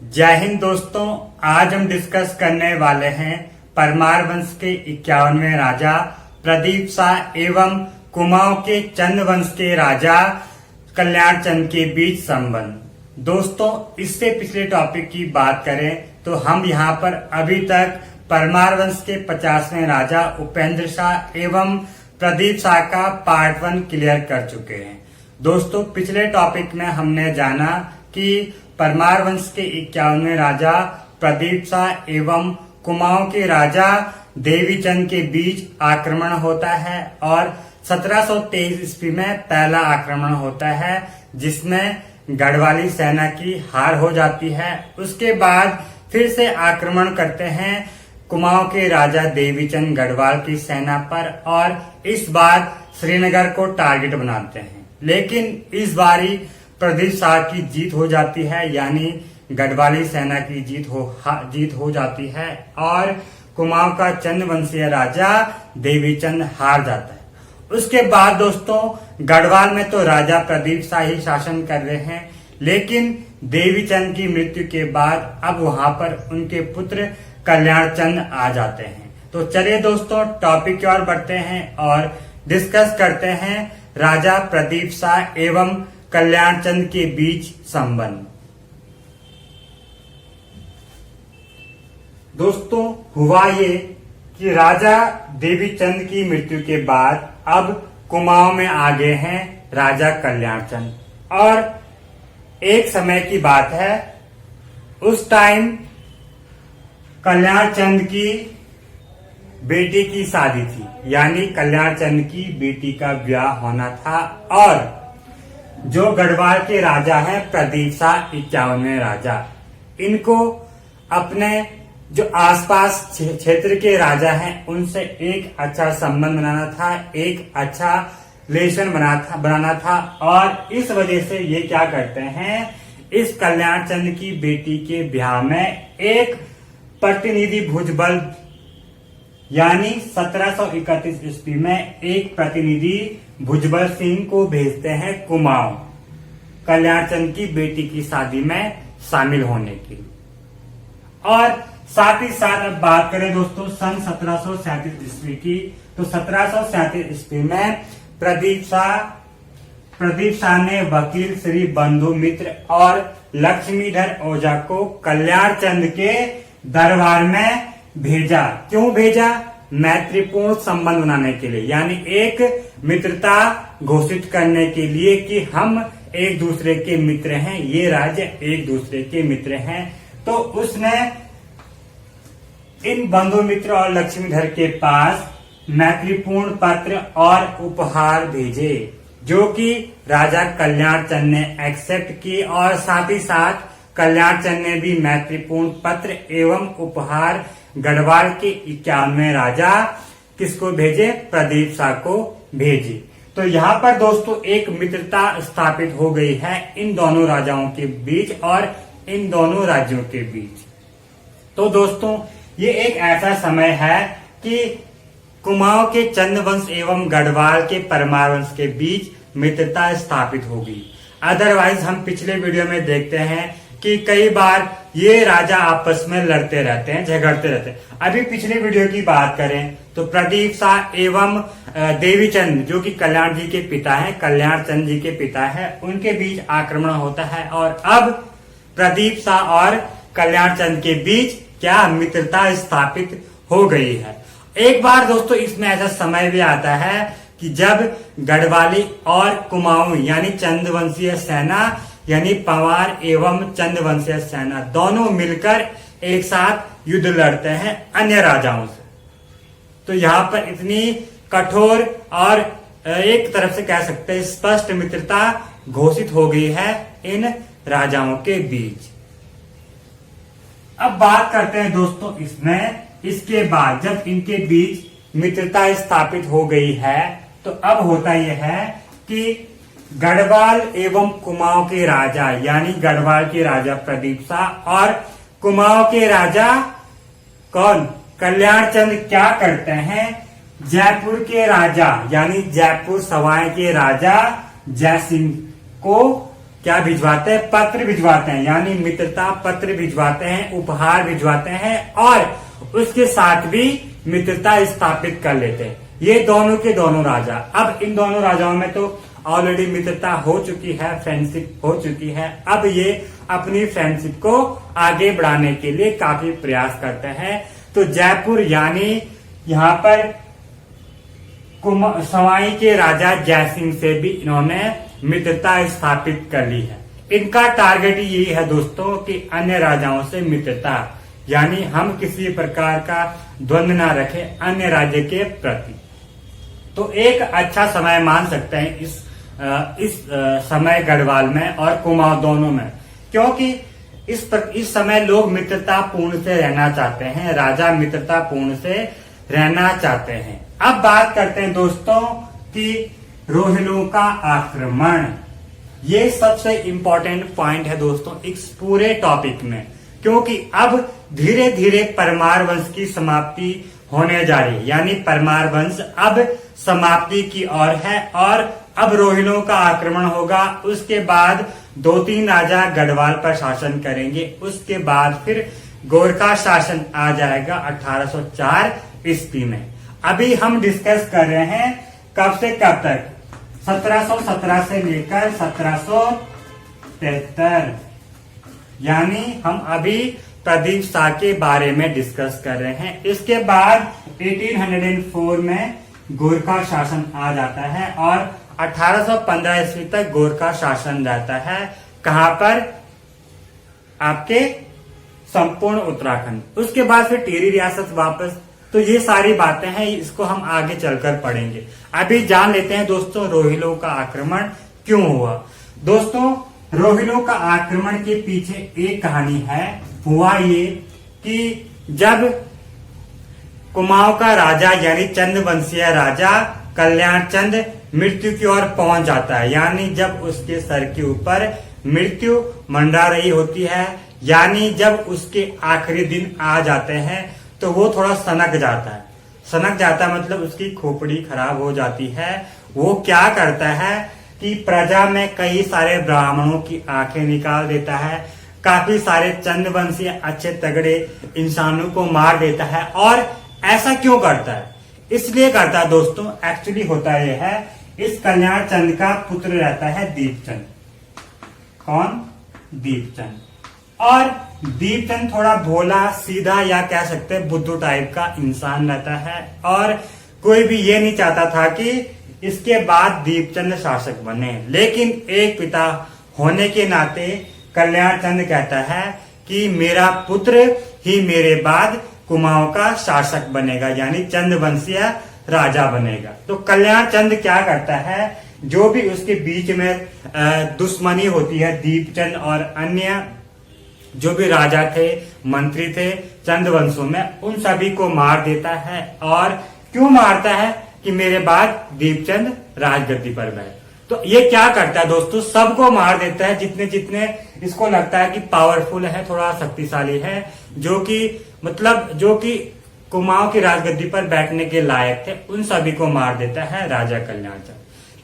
जय हिंद दोस्तों। आज हम डिस्कस करने वाले हैं परमार वंश के 51वें राजा प्रदीप शाह एवं कुमाऊं के चंद वंश के राजा कल्याण चंद के बीच संबंध। दोस्तों, इससे पिछले टॉपिक की बात करें तो हम यहाँ पर अभी तक परमार वंश के 50वें राजा उपेंद्र शाह एवं प्रदीप शाह का पार्ट 1 क्लियर कर चुके हैं। दोस्तों, पिछले टॉपिक में हमने जाना कि परमार वंश के 51वें राजा प्रदीप शाह एवं कुमाऊं के राजा देवीचंद के बीच आक्रमण होता है और 1723 ईस्वी में पहला आक्रमण होता है जिसमें गढ़वाली सेना की हार हो जाती है। उसके बाद फिर से आक्रमण करते हैं कुमाऊं के राजा देवीचंद गढ़वाल की सेना पर और इस बार श्रीनगर को टारगेट बनाते हैं, लेकिन इस बारी प्रदीप शाह की जीत हो जाती है, यानी गढ़वाली सेना की जीत हो जाती है और कुमाऊं का चंद वंशीय राजा देवीचंद हार जाता है। उसके बाद दोस्तों, गढ़वाल में तो राजा प्रदीप शाह ही शासन कर रहे हैं, लेकिन देवीचंद की मृत्यु के बाद अब वहां पर उनके पुत्र कल्याण चंद आ जाते हैं। तो चलिए दोस्तों, टॉपिक की ओर बढ़ते हैं और डिस्कस करते हैं राजा प्रदीप शाह एवं कल्याण चंद के बीच संबंध। दोस्तों, हुआ ये कि राजा देवीचंद की मृत्यु के बाद अब कुमाऊं में आ गए हैं राजा कल्याण चंद और एक समय की बात है, उस टाइम कल्याण चंद की बेटी की शादी थी, यानी कल्याण चंद की बेटी का ब्याह होना था और जो गढ़वाल के राजा हैं प्रदीप शाह 51वें राजा, इनको अपने जो आसपास क्षेत्र के राजा हैं उनसे एक अच्छा संबंध बनाना था, एक अच्छा रिलेशन बनाना था और इस वजह से ये क्या करते हैं, इस कल्याण चंद की बेटी के ब्याह में एक प्रतिनिधि भुजबल यानी 1731 ईस्वी में एक प्रतिनिधि भुजबल सिंह को भेजते हैं कुमाऊं कल्याण चंद की बेटी की शादी में शामिल होने के लिए। और साथ ही साथ अब बात करें दोस्तों सन 1737 ईस्वी की, तो 1737 ईस्वी में प्रदीप शाह ने वकील श्री बंधु मित्र और लक्ष्मीधर ओझा को कल्याण चंद के दरबार में भेजा। क्यों भेजा? मैत्रीपूर्ण संबंध बनाने के लिए, यानी एक मित्रता घोषित करने के लिए कि हम एक दूसरे के मित्र हैं, ये राज्य एक दूसरे के मित्र हैं। तो उसने इन बंधु मित्र और लक्ष्मीधर के पास मैत्रीपूर्ण पत्र और उपहार भेजे, जो कि राजा कल्याण चंद ने एक्सेप्ट की और साथ ही साथ कल्याण चंद ने भी मैत्रीपूर्ण पत्र एवं उपहार गढ़वाल के 51वें राजा किसको भेजे? प्रदीप शाह को भेजी। तो यहाँ पर दोस्तों एक मित्रता स्थापित हो गई है इन दोनों राजाओं के बीच और इन दोनों राज्यों के बीच। तो दोस्तों, ये एक ऐसा समय है कि कुमाऊं के चंद वंश एवं गढ़वाल के परमार वंश के बीच मित्रता स्थापित होगी। अदरवाइज हम पिछले वीडियो में देखते हैं कि कई बार ये राजा आपस में लड़ते रहते हैं, झगड़ते रहते हैं। अभी पिछले वीडियो की बात करें तो प्रदीप शाह एवं देवीचंद, जो कि कल्याण जी के पिता हैं, कल्याण चंद जी के पिता हैं, उनके बीच आक्रमण होता है और अब प्रदीप शाह और कल्याण चंद के बीच क्या मित्रता स्थापित हो गई है। एक बार दोस्तों इसमें ऐसा समय भी आता है कि जब गढ़वाली और कुमाऊं यानी चंदवंशीय सेना यानी पंवार एवं चंदवंशीय सेना दोनों मिलकर एक साथ युद्ध लड़ते हैं अन्य राजाओं से। तो यहाँ पर इतनी कठोर और एक तरफ से कह सकते हैं स्पष्ट मित्रता घोषित हो गई है इन राजाओं के बीच। अब बात करते हैं दोस्तों इसके बाद जब इनके बीच मित्रता स्थापित हो गई है तो अब होता यह है कि गढ़वाल एवं कुमाऊं के राजा यानी गढ़वाल के राजा प्रदीप शाह और कुमाऊं के राजा कौन? कल्याण चंद क्या करते हैं? जयपुर के राजा यानी जयपुर सवाई के राजा जय सिंह को क्या भिजवाते हैं, पत्र भिजवाते हैं, यानी मित्रता पत्र भिजवाते हैं, उपहार भिजवाते हैं और उसके साथ भी मित्रता स्थापित कर लेते हैं। ये दोनों के दोनों राजा। अब इन दोनों राजाओं में तो ऑलरेडी मित्रता हो चुकी है, फ्रेंडशिप हो चुकी है। अब ये अपनी फ्रेंडशिप को आगे बढ़ाने के लिए काफी प्रयास करते हैं। तो जयपुर यानी यहाँ पर सवाई के राजा जयसिंह से भी इन्होंने मित्रता स्थापित कर ली है। इनका टारगेट यही है दोस्तों कि अन्य राजाओं से मित्रता, यानी हम किसी प्रकार का द्वंद्व ना रखें अन्य राज्य के प्रति। तो एक अच्छा समय मान सकते हैं इस समय गढ़वाल में और कुमाऊं दोनों में, क्योंकि इस समय लोग मित्रता पूर्ण से रहना चाहते हैं, राजा मित्रता पूर्ण से रहना चाहते हैं। अब बात करते हैं दोस्तों कि रोहिलों का आक्रमण। ये सबसे इंपॉर्टेंट पॉइंट है दोस्तों इस पूरे टॉपिक में, क्योंकि अब धीरे धीरे परमार वंश की समाप्ति होने जा रही है, यानी परमार वंश अब समाप्ति की ओर है और अब रोहिलों का आक्रमण होगा। उसके बाद 2-3 राजा गढ़वाल पर शासन करेंगे, उसके बाद फिर गोरखा शासन आ जाएगा 1804 ईस्वी में। अभी हम डिस्कस कर रहे हैं कब से कब तक, 1717 से लेकर 1773, यानी हम अभी प्रदीप शाह के बारे में डिस्कस कर रहे हैं। इसके बाद 1804 में गोरखा शासन आ जाता है और 1815 ईस्वी तक गोरखा शासन रहता है। कहां पर, आपके संपूर्ण उत्तराखंड। उसके बाद फिर टिहरी रियासत वापस। तो ये सारी बातें हैं, इसको हम आगे चलकर पढ़ेंगे। अभी जान लेते हैं दोस्तों रोहिलों का आक्रमण क्यों हुआ। दोस्तों रोहिलों का आक्रमण के पीछे एक कहानी है। हुआ ये कि जब कुमाऊं का राजा यानी चंद्रवंशीय राजा कल्याण चंद मृत्यु की ओर पहुंच जाता है, यानी जब उसके सर के ऊपर मृत्यु मंडरा रही होती है, यानी जब उसके आखिरी दिन आ जाते हैं तो वो थोड़ा सनक जाता है। सनक जाता मतलब उसकी खोपड़ी खराब हो जाती है। वो क्या करता है कि प्रजा में कई सारे ब्राह्मणों की आंखें निकाल देता है, काफी सारे चंद्रवंशी अच्छे तगड़े इंसानों को मार देता है। और ऐसा क्यों करता है, इसलिए करता है दोस्तों, एक्चुअली होता यह है, इस कल्याण चंद का पुत्र रहता है दीपचंद। कौन, दीपचंद। और दीपचंद थोड़ा भोला सीधा या कह सकते हैं बुद्धू टाइप का इंसान रहता है और कोई भी ये नहीं चाहता था कि इसके बाद दीपचंद शासक बने। लेकिन एक पिता होने के नाते कल्याण चंद कहता है कि मेरा पुत्र ही मेरे बाद कुमाऊं का शासक बनेगा, यानी चंद्रवंशीय राजा बनेगा। तो कल्याण चंद क्या करता है, जो भी उसके बीच में दुश्मनी होती है दीपचंद और अन्य जो भी राजा थे, मंत्री थे चंद्रवंशों में, उन सभी को मार देता है। और क्यों मारता है कि मेरे बाद दीपचंद राजगद्दी पर बैठे। तो ये क्या करता है दोस्तों, सबको मार देता है जितने जितने इसको लगता है कि पावरफुल है, थोड़ा शक्तिशाली है, जो कि कुमाऊं की राजगद्दी पर बैठने के लायक थे, उन सभी को मार देता है राजा कल्याण चंद।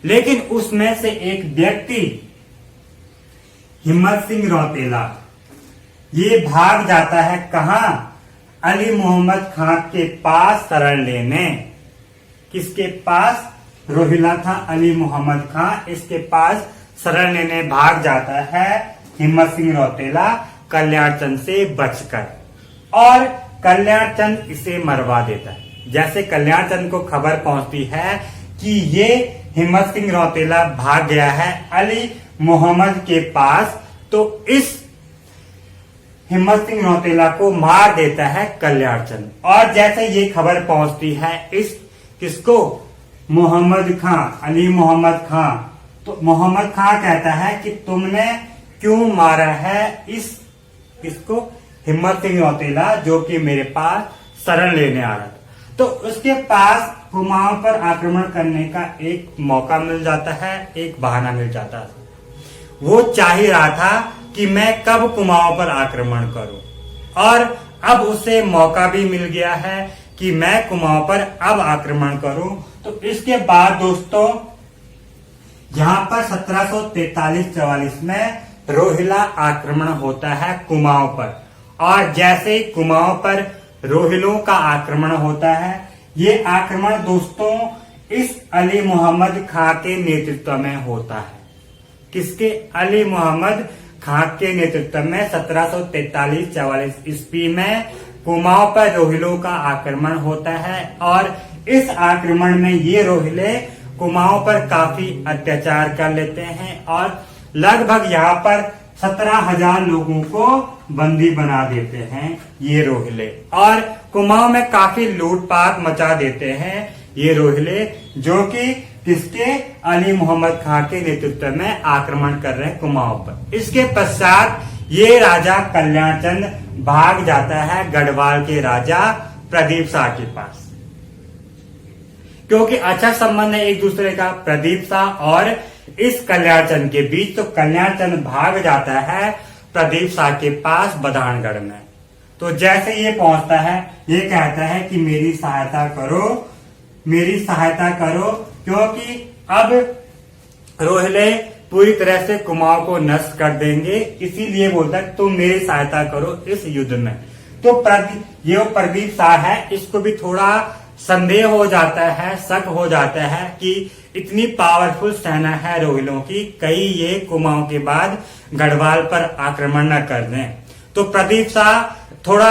लेकिन उसमें से एक व्यक्ति हिम्मत सिंह रौतेला, ये भाग जाता है कहां, अली मोहम्मद खान के पास शरण लेने। किसके पास, रोहिला था अली मोहम्मद खान, इसके पास शरण लेने भाग जाता है हिम्मत सिंह रौतेला कल्याण चंद से बचकर, और कल्याण चंद इसे मरवा देता है। जैसे कल्याण चंद को खबर पहुंचती है कि ये हिम्मत सिंह रौतेला भाग गया है अली मोहम्मद के पास, तो इस हिम्मत सिंह रौतेला को मार देता है कल्याण चंद। और जैसे ये खबर पहुंचती है इस किसको, मोहम्मद खां, अली मोहम्मद खां, तो मोहम्मद खां कहता है कि तुमने क्यों मारा है इसको, हिम्मत सिंह रौतेला, जो कि मेरे पास शरण लेने आ रहा था। तो उसके पास कुमाऊं पर आक्रमण करने का एक मौका मिल जाता है, एक बहाना मिल जाता है। वो चाह ही रहा था कि मैं कब कुमाऊं पर आक्रमण करूं, और अब उसे मौका भी मिल गया है कि मैं कुमाऊं पर अब आक्रमण करूं। तो इसके बाद दोस्तों यहाँ पर 1743-44 में रोहिला आक्रमण होता है कुमाऊं पर, और जैसे ही कुमाऊं पर रोहिलों का आक्रमण होता है, ये आक्रमण दोस्तों इस अली मोहम्मद खां के नेतृत्व में होता है। किसके? अली मोहम्मद खां के नेतृत्व में 1743-44 ईस्वी में कुमाऊं पर रोहिलों का आक्रमण होता है, और इस आक्रमण में ये रोहिले कुमाऊं पर काफी अत्याचार कर लेते हैं और लगभग यहाँ पर 17,000 लोगों को बंदी बना देते हैं ये रोहिले, और कुमाऊं में काफी लूटपाट मचा देते हैं ये रोहिले, जो कि किसके? अली मोहम्मद खां के नेतृत्व में आक्रमण कर रहे हैं कुमाऊं पर। इसके पश्चात ये राजा कल्याण चंद भाग जाता है गढ़वाल के राजा प्रदीप शाह के पास, क्योंकि अच्छा संबंध है एक दूसरे का प्रदीप शाह और इस कल्याण चंद के बीच। तो कल्याण चंद भाग जाता है प्रदीप शाह के पास बधानगढ़ में। तो जैसे ये पहुंचता है, ये कहता है कि मेरी सहायता करो, क्योंकि अब रोहिले पूरी तरह से कुमाऊं को नष्ट कर देंगे, इसीलिए बोलता है तुम मेरी सहायता करो इस युद्ध में। तो ये प्रदीप शाह है, इसको भी थोड़ा संदेह हो जाता है, शक हो जाता है कि इतनी पावरफुल सेना है रोहिलों की, कहीं ये कुमाऊं के बाद गढ़वाल पर आक्रमण न कर दें। तो प्रदीप शाह थोड़ा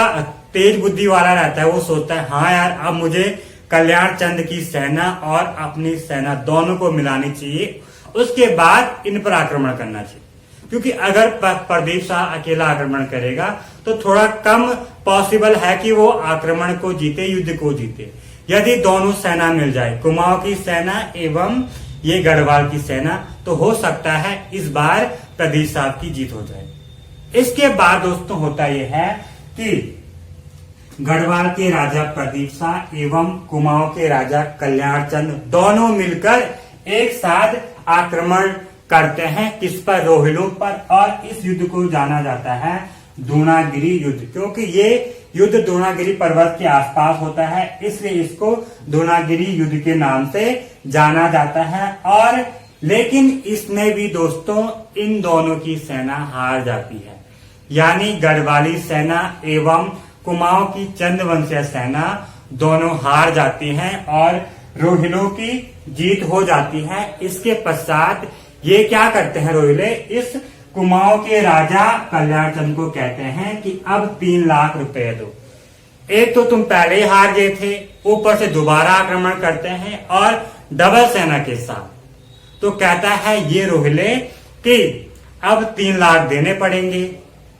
तेज बुद्धि वाला रहता है, वो सोचता है हाँ यार, अब मुझे कल्याण चंद की सेना और अपनी सेना दोनों को मिलानी चाहिए, उसके बाद इन पर आक्रमण करना चाहिए। क्योंकि अगर प्रदीप शाह अकेला आक्रमण करेगा तो थोड़ा कम पॉसिबल है कि वो आक्रमण को जीते, युद्ध को जीते। यदि दोनों सेना मिल जाए, कुमाऊं की सेना एवं ये गढ़वाल की सेना, तो हो सकता है इस बार प्रदीप शाह की जीत हो जाए। इसके बाद दोस्तों होता यह है कि गढ़वाल के राजा प्रदीप शाह एवं कुमाऊं के राजा कल्याण चंद दोनों मिलकर एक साथ आक्रमण करते हैं, किस पर? रोहिलों पर। और इस युद्ध को जाना जाता है द्रोणागिरी युद्ध, क्योंकि ये युद्ध द्रोणागिरी पर्वत के आसपास होता है, इसलिए इसको द्रोणागिरी युद्ध के नाम से जाना जाता है। और लेकिन इसमें भी दोस्तों इन दोनों की सेना हार जाती है, यानी गढ़वाली सेना एवं कुमाऊं की चंद्रवंशीय सेना दोनों हार जाती हैं और रोहिलों की जीत हो जाती है। इसके पश्चात ये क्या करते हैं रोहिले, इस कुमाऊं के राजा कल्याण चंद को कहते हैं कि अब 3 लाख रुपए दो। एक तो तुम पहले ही हार गए थे, ऊपर से दोबारा आक्रमण करते हैं और डबल सेना के साथ। तो कहता है ये रोहिले कि अब 3 लाख देने पड़ेंगे।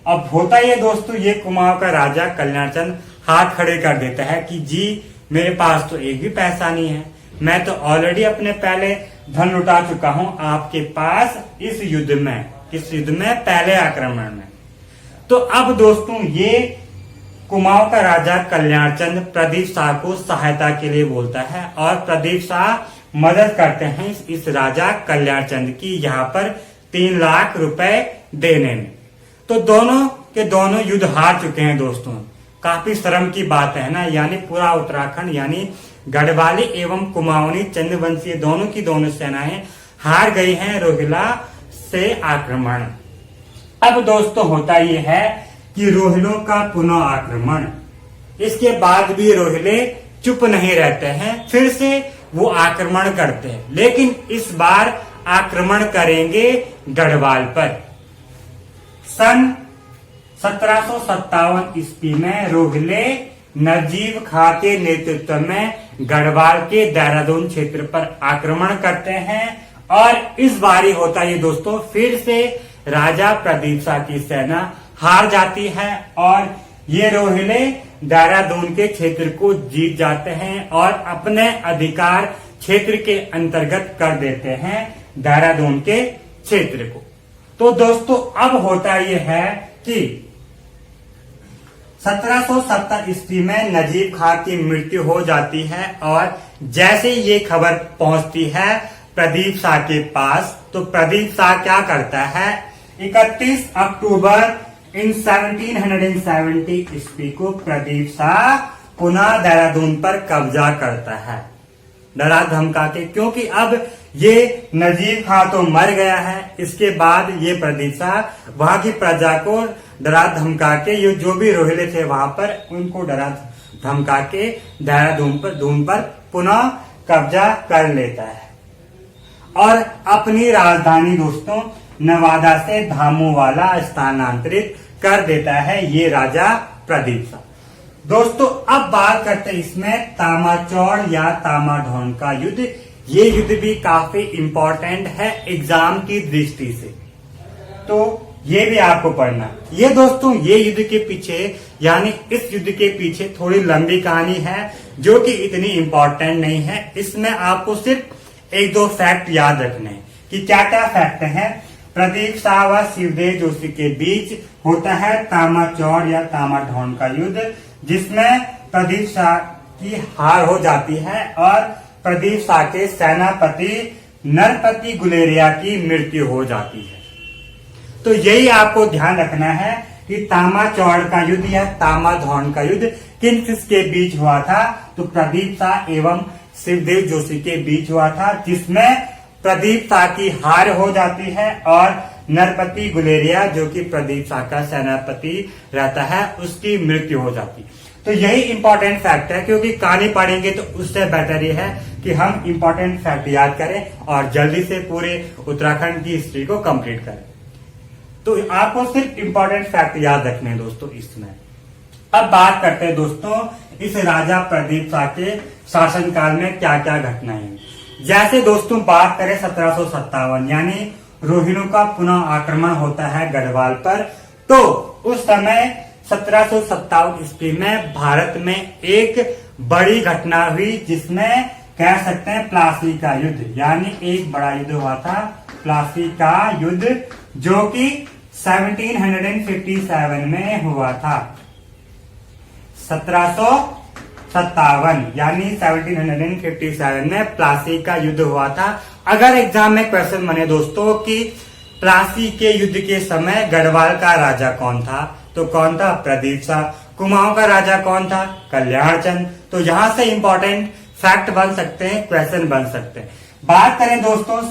अब होता ये दोस्तों, ये कुमाऊं का राजा कल्याण चंद हाथ खड़े कर देता है कि जी मेरे पास तो एक भी पैसा नहीं है, मैं तो ऑलरेडी अपने पहले धन लुटा चुका हूं आपके पास इस युद्ध में, पहले आक्रमण में। तो अब दोस्तों ये कुमाऊं का राजा कल्याण चंद प्रदीप शाह को सहायता के लिए बोलता है और प्रदीप शाह मदद करते हैं इस राजा कल्याण चंद की यहाँ पर 3 लाख रुपए देने में। तो दोनों के दोनों युद्ध हार चुके हैं दोस्तों। काफी शर्म की बात है ना, यानी पूरा उत्तराखंड यानी गढ़वाली एवं कुमाऊनी चंद्रवंशीय दोनों की दोनों सेनाएं हार गई हैं रोहिला से आक्रमण। अब दोस्तों होता यह है कि रोहिलों का पुनः आक्रमण। इसके बाद भी रोहिले चुप नहीं रहते हैं, फिर से वो आक्रमण करते हैं, लेकिन इस बार आक्रमण करेंगे गढ़वाल पर। सन 1757 ईस्वी में रोहिले नजीब खां के नेतृत्व में गढ़वाल के देहरादून क्षेत्र पर आक्रमण करते हैं और इस बारी होता ये दोस्तों, फिर से राजा प्रदीप शाह की सेना हार जाती है और ये रोहिले देहरादून के क्षेत्र को जीत जाते हैं और अपने अधिकार क्षेत्र के अंतर्गत कर देते हैं देहरादून के क्षेत्र को। तो दोस्तों अब होता यह है कि 1770 ईस्वी में नजीब खां की मृत्यु हो जाती है और जैसे ये खबर पहुंचती है प्रदीप शाह के पास, तो प्रदीप शाह क्या करता है, 31 अक्टूबर इन 1770 ईस्वी को प्रदीप शाह पुनः देहरादून पर कब्जा करता है, डरा धमका के, क्योंकि अब ये नजीब खां तो मर गया है। इसके बाद ये प्रदीप शाह वहां की प्रजा को डरा धमका के, ये जो भी रोहिले थे वहां पर, उनको डरा धमका के देहरादून पर पुनः कब्जा कर लेता है और अपनी राजधानी दोस्तों नवादा से धामोवाला स्थानांतरित कर देता है ये राजा प्रदीप शाह। दोस्तों अब बात करते हैं इसमें तामाचौड़ या तामाढौन का युद्ध। ये युद्ध भी काफी इंपॉर्टेंट है एग्जाम की दृष्टि से, तो ये भी आपको पढ़ना। ये दोस्तों ये युद्ध के पीछे यानी इस युद्ध के पीछे थोड़ी लंबी कहानी है जो कि इतनी इंपॉर्टेंट नहीं है। इसमें आपको सिर्फ एक दो फैक्ट याद रखने हैं कि क्या क्या फैक्ट है। प्रदीप शाह व शिवदेव जोशी के बीच होता है तामाचौड़ या तामाढौन का युद्ध, जिसमें प्रदीप शाह की हार हो जाती है और प्रदीप शाह के सेनापति नरपति गुलेरिया की मृत्यु हो जाती है। तो यही आपको ध्यान रखना है कि तामाचौड़ का युद्ध या तामाढौन का युद्ध किन किसके बीच हुआ था। तो प्रदीप शाह एवं शिवदेव जोशी के बीच हुआ था, जिसमें प्रदीप शाह की हार हो जाती है और नरपति गुलेरिया जो कि प्रदीप शाह का सेनापति रहता है उसकी मृत्यु हो जाती। तो यही इंपॉर्टेंट फैक्ट है, क्योंकि कहानी पढ़ेंगे तो उससे बेटर ये है कि हम इंपॉर्टेंट फैक्ट याद करें और जल्दी से पूरे उत्तराखंड की हिस्ट्री को कंप्लीट करें। तो आपको सिर्फ इंपॉर्टेंट फैक्ट याद रखने हैं दोस्तों इसमें। अब बात करते हैं दोस्तों इस राजा प्रदीप शाह के शासनकाल में क्या क्या घटनाएं हैं। जैसे दोस्तों बात करें 1757 यानी रोहिणों का पुनः आक्रमण होता है गढ़वाल पर। तो उस समय 1757 ईस्वी में भारत में एक बड़ी घटना हुई, जिसमें कह सकते हैं प्लासी का युद्ध, यानी एक बड़ा युद्ध हुआ था प्लासी का युद्ध, जो कि 1757 में हुआ था। 1757 यानी 1757 में प्लासी का युद्ध हुआ था। अगर एग्जाम में क्वेश्चन बने दोस्तों कि प्लासी के युद्ध के समय गढ़वाल का राजा कौन था, तो कौन था? प्रदीप शाह। कुमाऊं का राजा कौन था? कल्याण चंद। तो यहां से इंपॉर्टेंट फैक्ट बन सकते हैं, क्वेश्चन बन सकते हैं। बात करें दोस्तों